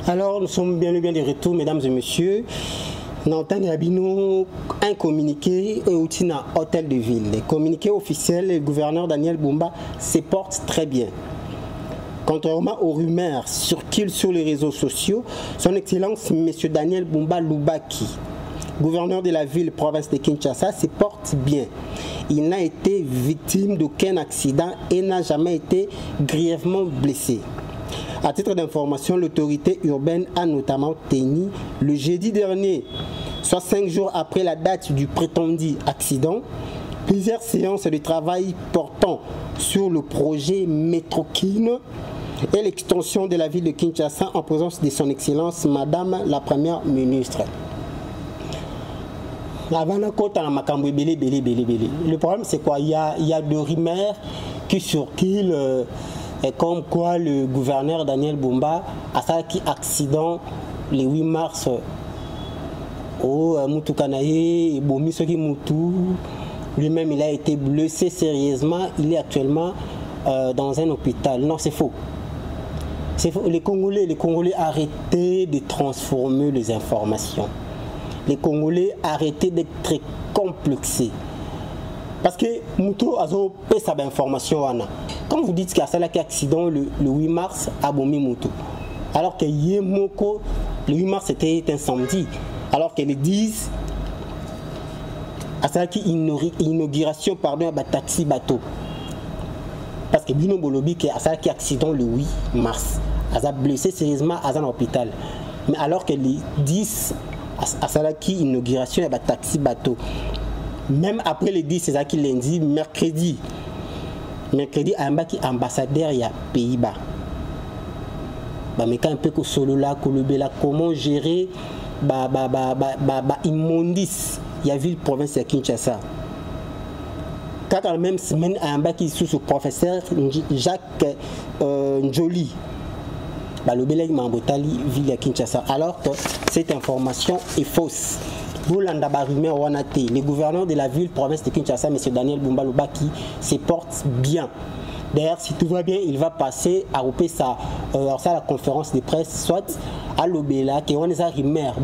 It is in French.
Alors, nous sommes bien de retour, mesdames et messieurs. Nous avons un communiqué et aussi un hôtel de ville. Le communiqué officiel, le gouverneur Daniel Bumba se porte très bien. Contrairement aux rumeurs circulent sur les réseaux sociaux, son Excellence M. Daniel Bumba Lubaki, gouverneur de la ville province de Kinshasa, se porte bien. Il n'a été victime d'aucun accident et n'a jamais été grièvement blessé. À titre d'information, l'autorité urbaine a notamment tenu le jeudi dernier, soit 5 jours après la date du prétendu accident, plusieurs séances de travail portant sur le projet Métrokin et l'extension de la ville de Kinshasa en présence de son Excellence Madame la Première Ministre. Le problème c'est quoi? Il y a des rumeurs qui circulent comme quoi le gouverneur Daniel Bumba a fait un accident le 8 mars au Mutukanaye et Bomisoki Mutu. Lui-même il a été blessé sérieusement, il est actuellement dans un hôpital. Non, c'est faux. C'est faux. Les Congolais arrêtez de transformer les informations. Les Congolais arrêtez d'être très complexés. Parce que Moutou a fait sa information. Quand vous dites qu'il y a un accident le 8 mars à Bomi Moutou, alors que Yemoko, le 8 mars c'était un samedi, alors qu'ils disent à une inauguration pardon, à taxi bateau. Parce que Bino Bolobi qui a un accident le 8 mars, a blessé sérieusement à un hôpital. Mais alors que les 10 à Salaki inauguration à taxi bateau. Même après les 10, c'est ça qui lundi, mercredi, à un ambassadeur il y a Pays-Bas. Mais quand un peu que solo là, comment gérer immondice, il y a ville province de Kinshasa. Quand la même semaine, à un bac qui sous le professeur Jacques Njoli. Le Belay Mambotali, ville de Kinshasa. Alors que cette information est fausse. Le gouverneur de la ville, province de Kinshasa, M. Daniel Bumba Lubaki, se porte bien. D'ailleurs, si tout va bien, il va passer à la conférence de presse, soit à l'Obela, qui est un rumeur,